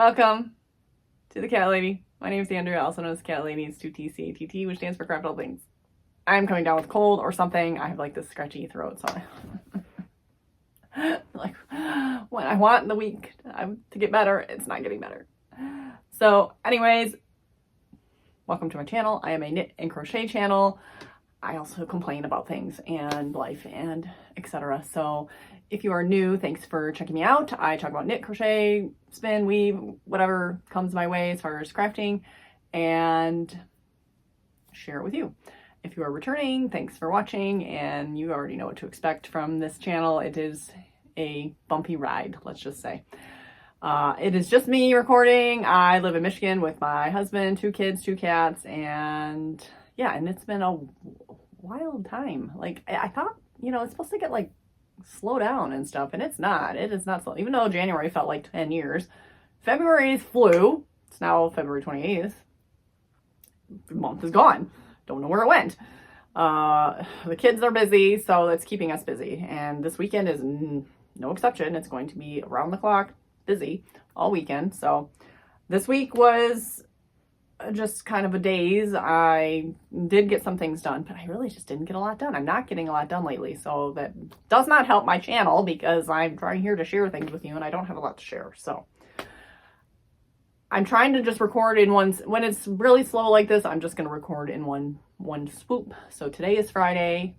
Welcome to the Cat Lady. My name is Andrea, also known as Cat Lady. It's 2TCATT, which stands for Craft All Things. I'm coming down with cold or something. I have like this scratchy throat, so like when I want the week to get better, it's not getting better. So anyways, welcome to my channel. I am a knit and crochet channel. I also complain about things and life and etc. So if you are new, thanks for checking me out. I talk about knit, crochet, spin, weave, whatever comes my way as far as crafting, and share it with you. If you are returning, thanks for watching, and you already know what to expect from this channel. It is a bumpy ride, let's just say. It is just me recording. I live in Michigan with my husband, 2 kids, 2 cats, and yeah, and it's been a wild time. Like, I thought, you know, it's supposed to get like slow down and stuff, and it's not. It is not slow. Even though January felt like 10 years. February flew. It's now February 28th. The month is gone. Don't know where it went. The kids are busy, so that's keeping us busy. And this weekend is no exception. It's going to be around the clock busy all weekend. So this week was just kind of a daze. I did get some things done, but I really just didn't get a lot done. I'm not getting a lot done lately, so that does not help my channel because I'm trying here to share things with you and I don't have a lot to share. So I'm trying to just record in one, when it's really slow like this, I'm just going to record in one swoop. So today is Friday.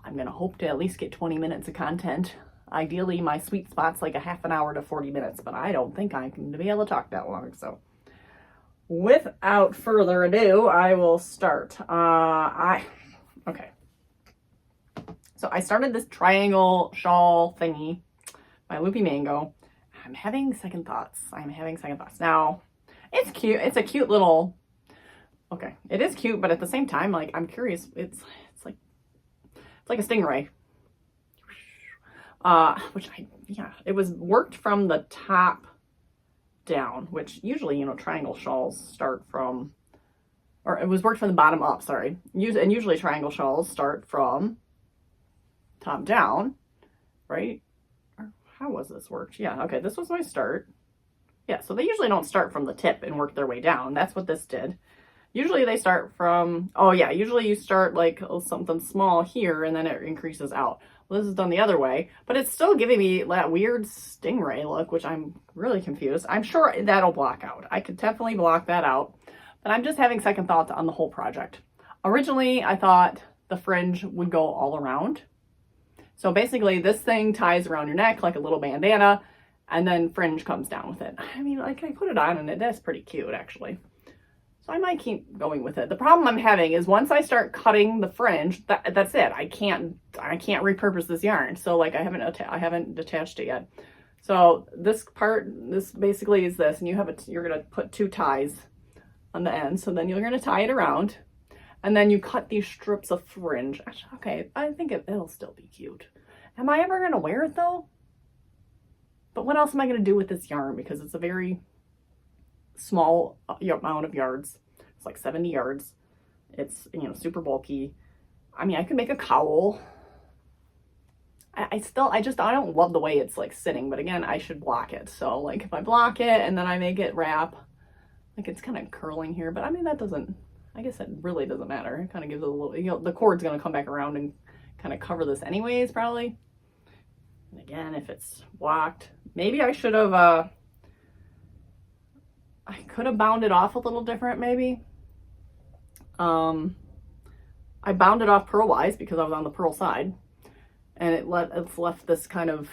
I'm going to hope to at least get 20 minutes of content. Ideally, my sweet spot's like a half an hour to 40 minutes, but I don't think I'm going to be able to talk that long. So without further ado, I will start. Okay. So I started this triangle shawl thingy by Loopy Mango. I'm having second thoughts. Now, it's cute. It's a cute little, okay, it is cute, but at the same time, like, I'm curious. It's like a stingray. It was worked from the top down, which usually, you know, triangle shawls start from, or it was worked from the bottom up, sorry. And usually triangle shawls start from top down, right? Or how was this worked? Yeah, okay, this was my start. Yeah, so they usually don't start from the tip and work their way down. That's what this did. Usually they start from, oh yeah, usually you start like something small here and then it increases out. Well, this is done the other way, but it's still giving me that weird stingray look, which I'm really confused. I'm sure that'll block out. I could definitely block that out, but I'm just having second thoughts on the whole project. Originally, I thought the fringe would go all around. So basically this thing ties around your neck like a little bandana, and then fringe comes down with it. I mean, like, I put it on and that's pretty cute actually. So I might keep going with it. The problem I'm having is once I start cutting the fringe, that's it. I can't repurpose this yarn. So like I haven't detached it yet. So this part, this basically is this, and you're gonna put 2 ties on the end. So then you're gonna tie it around, and then you cut these strips of fringe. Okay, I think it'll still be cute. Am I ever gonna wear it though? But what else am I gonna do with this yarn? Because it's a very small amount of yards. It's like 70 yards. It's, you know, super bulky. I mean, I could make a cowl. I don't love the way it's like sitting, but again, I should block it. So like if I block it and then I make it wrap, like it's kind of curling here, but I mean, I guess that really doesn't matter. It kind of gives it a little, you know, the cord's going to come back around and kind of cover this anyways, probably. And again, if it's blocked, maybe I should have, I could have bound it off a little different, maybe. I bound it off purlwise because I was on the purl side, and it's left this kind of,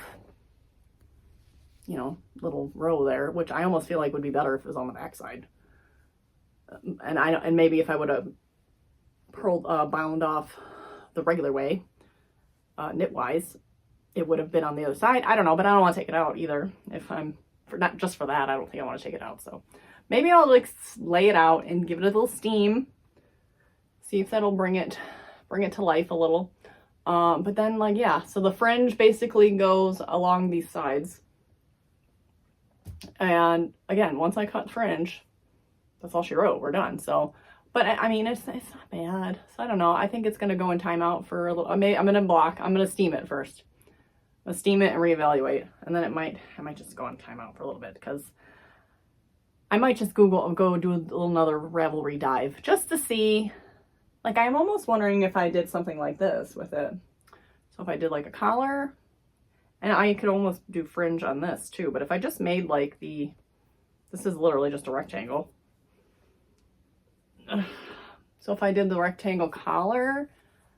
you know, little row there, which I almost feel like would be better if it was on the back side. And maybe if I would have bound off the regular way, knit-wise, it would have been on the other side. I don't know, but I don't want to take it out either. Not just for that, I don't think I want to take it out. So maybe I'll like lay it out and give it a little steam. See if that'll bring it to life a little. But then, like, yeah, so the fringe basically goes along these sides. And again, once I cut fringe, that's all she wrote. We're done. So, but I mean, it's not bad. So I don't know. I think it's going to go in timeout for a little. I'm going to steam it first. I'll steam it and reevaluate, and then I might just go on timeout for a little bit because I might just go do another Ravelry dive just to see. Like, I'm almost wondering if I did something like this with it. So if I did like a collar, and I could almost do fringe on this too, but if I just made like this is literally just a rectangle. So if I did the rectangle collar,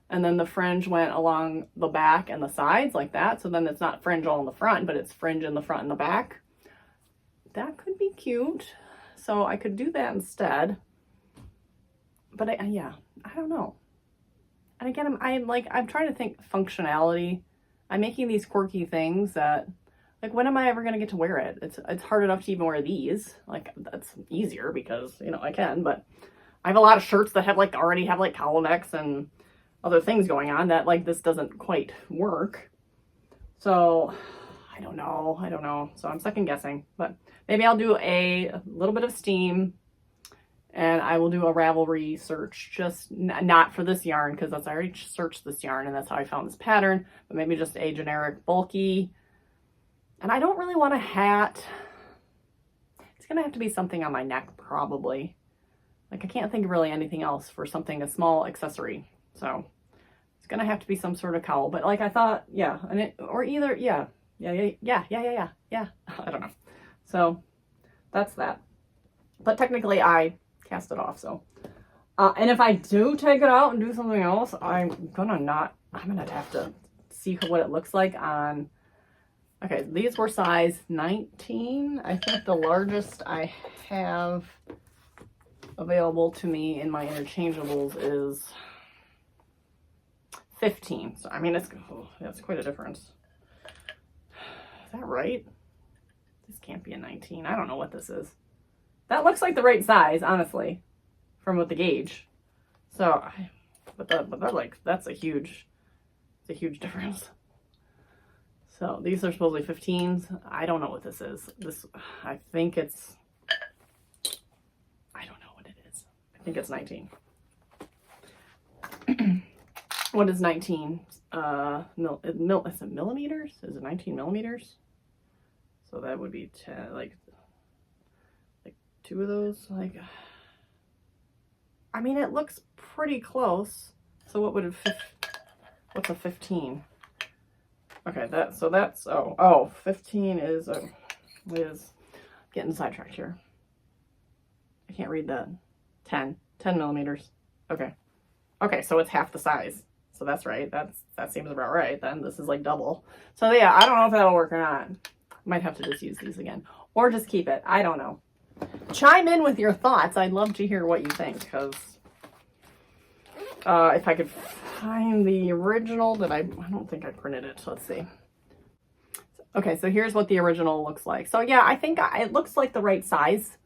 and then the fringe went along the back and the sides like that, so then it's not fringe all in the front, but it's fringe in the front and the back. That could be cute. So I could do that instead. But yeah, I don't know. And again, I'm trying to think functionality. I'm making these quirky things that, like, when am I ever going to get to wear it? It's hard enough to even wear these. Like, that's easier because, you know, I can, but I have a lot of shirts that have already have cowl necks and other things going on that this doesn't quite work. So I don't know. So I'm second guessing, but maybe I'll do a little bit of steam, and I will do a Ravelry search, just not for this yarn, because I already searched this yarn and that's how I found this pattern, but maybe just a generic bulky. And I don't really want a hat. It's gonna have to be something on my neck probably. I can't think of really anything else for something, a small accessory. So it's gonna have to be some sort of cowl, but I thought, yeah, or either, yeah. I don't know. So that's that. But technically I cast it off, so. And if I do take it out and do something else, I'm gonna have to see what it looks like on, okay, these were size 19. I think the largest I have available to me in my interchangeables is 15. So, I mean, that's quite a difference. Is that right? This can't be a 19. I don't know what this is. That looks like the right size, honestly, from with the gauge. So, but that's a huge difference. So these are supposedly 15s. I don't know what this is. I think it's, I don't know what it is. I think it's 19. What is 19? Is it millimeters? Is it 19 millimeters? So that would be 10, like two of those, I mean, it looks pretty close. So what's a 15? Okay, that's 15 is getting sidetracked here. I can't read that. 10 millimeters. Okay, so it's half the size. So that's right. That seems about right. Then this is double. So yeah, I don't know if that'll work or not. Might have to just use these again, or just keep it. I don't know. Chime in with your thoughts. I'd love to hear what you think, because if I could find the original that I don't think I printed it. So let's see. Okay, so here's what the original looks like. So yeah, I think it looks like the right size.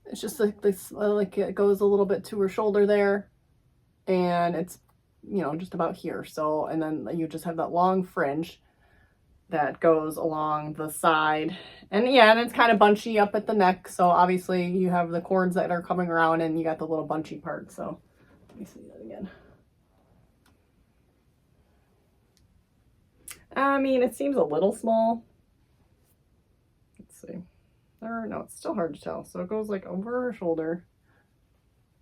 It's just like this, it goes a little bit to her shoulder there, and it's, just about here. So, and then you just have that long fringe that goes along the side, and yeah, and it's kind of bunchy up at the neck. So obviously you have the cords that are coming around, and you got the little bunchy part. So let me see that again. I mean, it seems a little small. Let's see. No, it's still hard to tell. So it goes over her shoulder.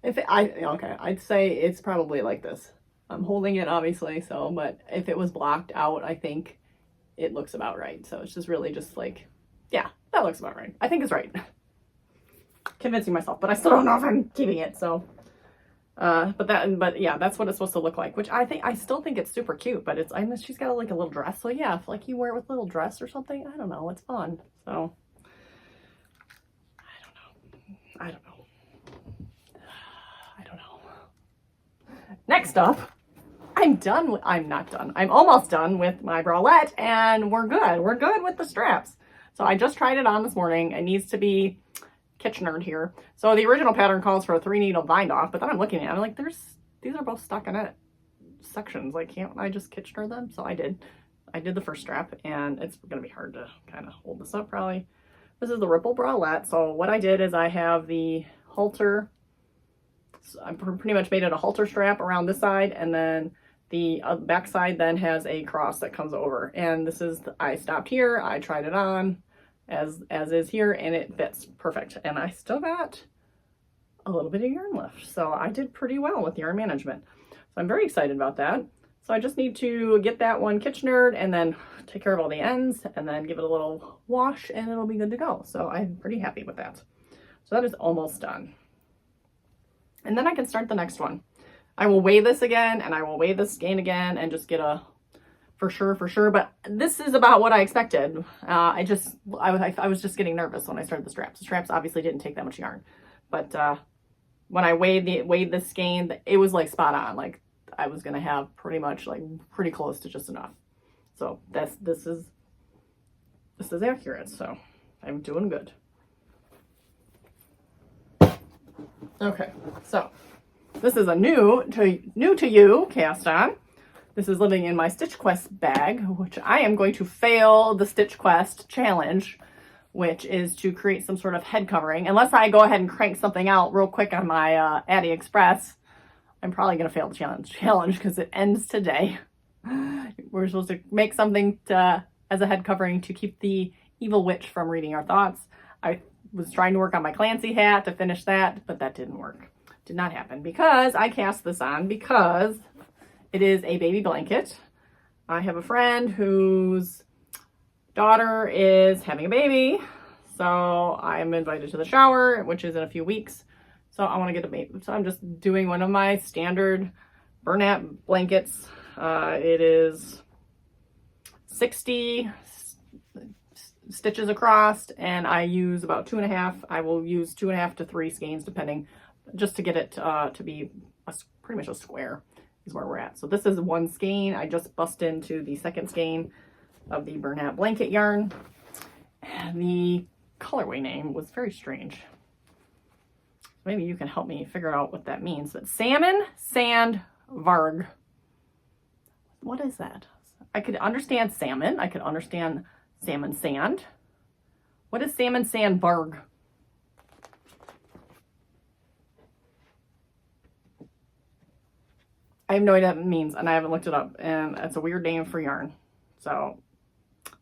I'd say it's probably like this. I'm holding it obviously, so, but if it was blocked out, I think it looks about right. So it's just really just yeah, that looks about right. I think it's right. Convincing myself, but I still don't know if I'm keeping it. So, but yeah, that's what it's supposed to look like, which I still think it's super cute, but she's got a little dress. So yeah, if you wear it with a little dress or something, I don't know, it's fun. So I don't know. Next up, I'm not done. I'm almost done with my bralette, and we're good. We're good with the straps. So I just tried it on this morning. It needs to be Kitchenered here. So the original pattern calls for a 3-needle bind off, but then I'm looking at it, I'm like, these are both stockinette sections. Can't I just Kitchener them? So I did the first strap, and it's gonna be hard to kind of hold this up probably. This is the Ripple bralette. So what I did is I have the halter. So I pretty much made it a halter strap around this side, and then the back side then has a cross that comes over. And I stopped here, I tried it on, as is here, and it fits perfect. And I still got a little bit of yarn left, so I did pretty well with yarn management. So I'm very excited about that. So I just need to get that one Kitchenered and then take care of all the ends and then give it a little wash and it'll be good to go. So I'm pretty happy with that. So that is almost done. And then I can start the next one. I will weigh this again and I will weigh this skein again and just get a for sure. But this is about what I expected. I was just getting nervous when I started the straps. The straps obviously didn't take that much yarn, but when I weighed the skein, it was like spot on. Like I was gonna have pretty much like pretty close to just enough. So this is accurate. So I'm doing good. Okay, so this is a new to you cast on. This is living in my Stitch Quest bag, which I am going to fail the Stitch Quest challenge, which is to create some sort of head covering. Unless I go ahead and crank something out real quick on my AliExpress, I'm probably going to fail the challenge because it ends today. We're supposed to make something as a head covering to keep the evil witch from reading our thoughts. I was trying to work on my Clancy hat to finish that, but that didn't work. Did not happen because I cast this on because it is a baby blanket. I have a friend whose daughter is having a baby, so I'm invited to the shower, which is in a few weeks. So I want to get a baby. So I'm just doing one of my standard Bernat blankets. It is 60 stitches across, and I use about 2.5. I will use 2.5 to 3 skeins, depending, just to get it to be pretty much a square is where we're at. So this is one skein. I just bust into the second skein of the Bernat Blanket yarn. The colorway name was very strange. Maybe you can help me figure out what that means. But Salmon Sand Varg. What is that? I could understand salmon. I could understand salmon sand. What is Salmon Sand Varg? I have no idea what it means, and I haven't looked it up, and it's a weird name for yarn. So,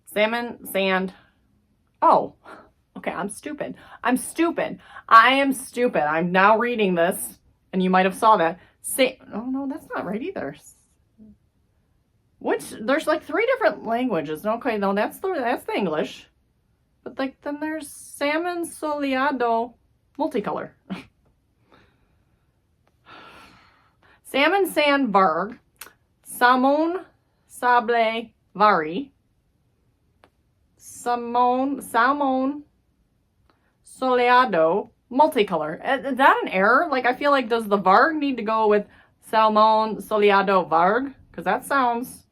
salmon, sand. Oh, okay, I'm stupid. I am stupid. I'm now reading this, and you might have saw that. Oh, no, that's not right either. There's like 3 different languages. Okay, no, that's the English. But like, then there's salmon soleado multicolor. Salmon Sand Varg, Salmon Sable Vari, Salmon Soleado multicolor. Is that an error? Like, I feel like, does the Varg need to go with Salmon Soleado Varg? Because that sounds,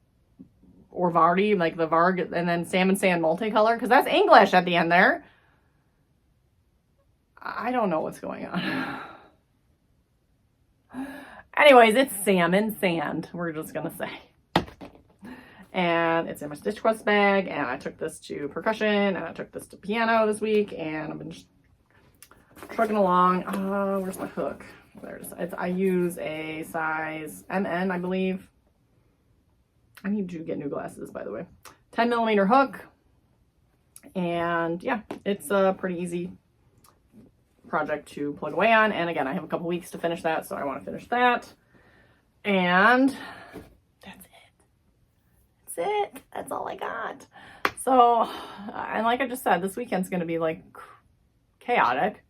or Vardy, like the Varg, and then Salmon Sand multicolor, because that's English at the end there. I don't know what's going on. Anyways, it's Salmon Sand, we're just gonna say. And it's in my Stitch Quest bag, and I took this to percussion, and I took this to piano this week, and I've been just trucking along. Where's my hook? I use a size MN, I believe. I need to get new glasses, by the way. 10mm hook, and yeah, it's a pretty easy project to plug away on. And again, I have a couple weeks to finish that, so I want to finish that. And that's all I got. So, and like I just said, this weekend's going to be like chaotic.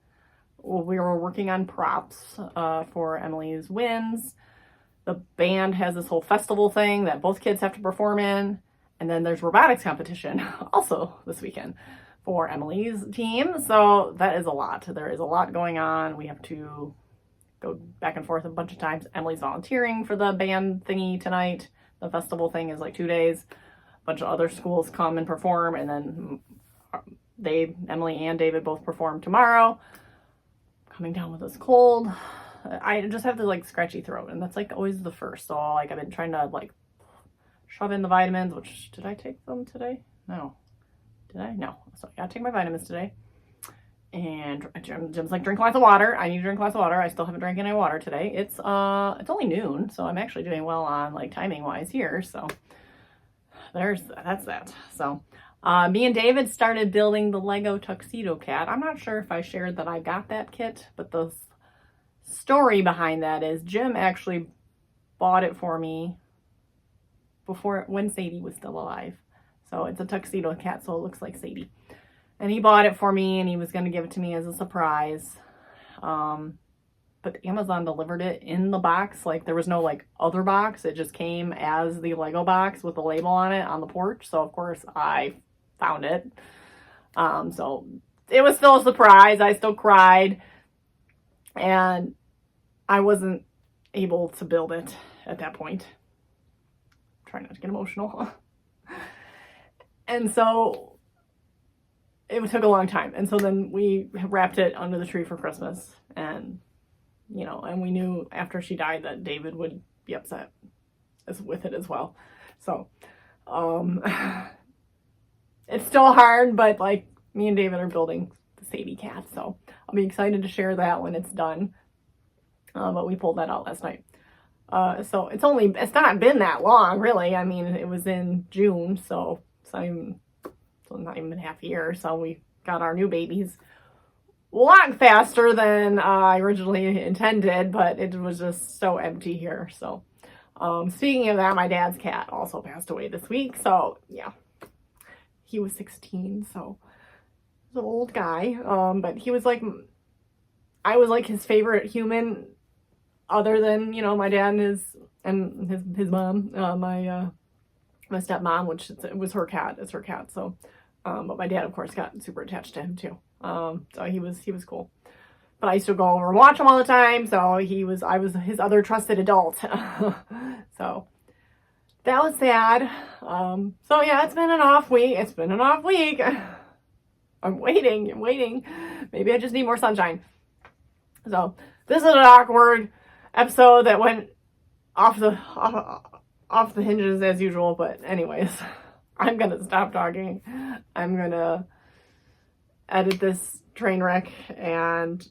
We were working on props for Emily's wins. The band has this whole festival thing that both kids have to perform in. And then there's robotics competition also this weekend for Emily's team. So that is a lot. There is a lot going on. We have to go back and forth a bunch of times. Emily's volunteering for the band thingy tonight. The festival thing is like 2 days. A bunch of other schools come and perform, and then Emily and David both perform tomorrow. Coming down with this cold. I just have the like scratchy throat, and that's like always the first. So like I've been trying to like shove in the vitamins, which, did I take them today? No. Did I? No. So I gotta take my vitamins today. And Jim's like, drink lots of water. I need to drink lots of water. I still haven't drank any water today. It's only noon, so I'm actually doing well on like timing wise here. So that's that. So Me and David started building the Lego Tuxedo Cat. I'm not sure if I shared that I got that kit, but the story behind that is Jim actually bought it for me when Sadie was still alive. So it's a tuxedo cat, so it looks like Sadie. And he bought it for me, and he was going to give it to me as a surprise. But Amazon delivered it in the box. Like, there was no, like, other box. It just came as the Lego box with the label on it on the porch. So, of course, I found it. So, it was still a surprise. I still cried. And I wasn't able to build it at that point. I'm trying not to get emotional. And so it took a long time. And so then we wrapped it under the tree for Christmas. And, you know, and we knew after she died that David would be upset with it as well. So, it's still hard, but like me and David are building the Sadie cat. So I'll be excited to share that when it's done. But we pulled that out last night. So it's not been that long, really. I mean, it was in June, so it's not even half a year. So we got our new babies a lot faster than I originally intended, but it was just so empty here. So, speaking of that, my dad's cat also passed away this week. So yeah, he was 16, so he was an old guy. But he was like, I was like his favorite human, other than, you know, my dad and his mom, my stepmom, which it was her cat. It's her cat. So, but my dad, of course, got super attached to him too. So he was cool. But I used to go over and watch him all the time. So I was his other trusted adult. So that was sad. So yeah, it's been an off week. I'm waiting. Maybe I just need more sunshine. So this is an awkward episode that went off the hinges as usual. But anyways, I'm going to stop talking. I'm going to edit this train wreck and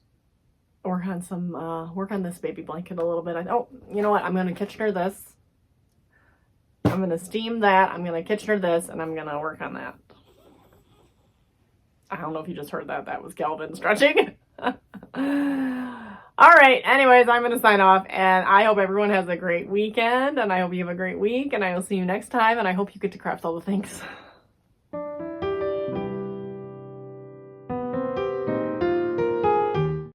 work on this baby blanket a little bit. Oh, you know what? I'm going to Kitchener this. I'm going to steam that. I'm going to Kitchener this, and I'm going to work on that. I don't know if you just heard that. That was Calvin stretching. All right. Anyways, I'm going to sign off, and I hope everyone has a great weekend, and I hope you have a great week, and I will see you next time, and I hope you get to craft all the things.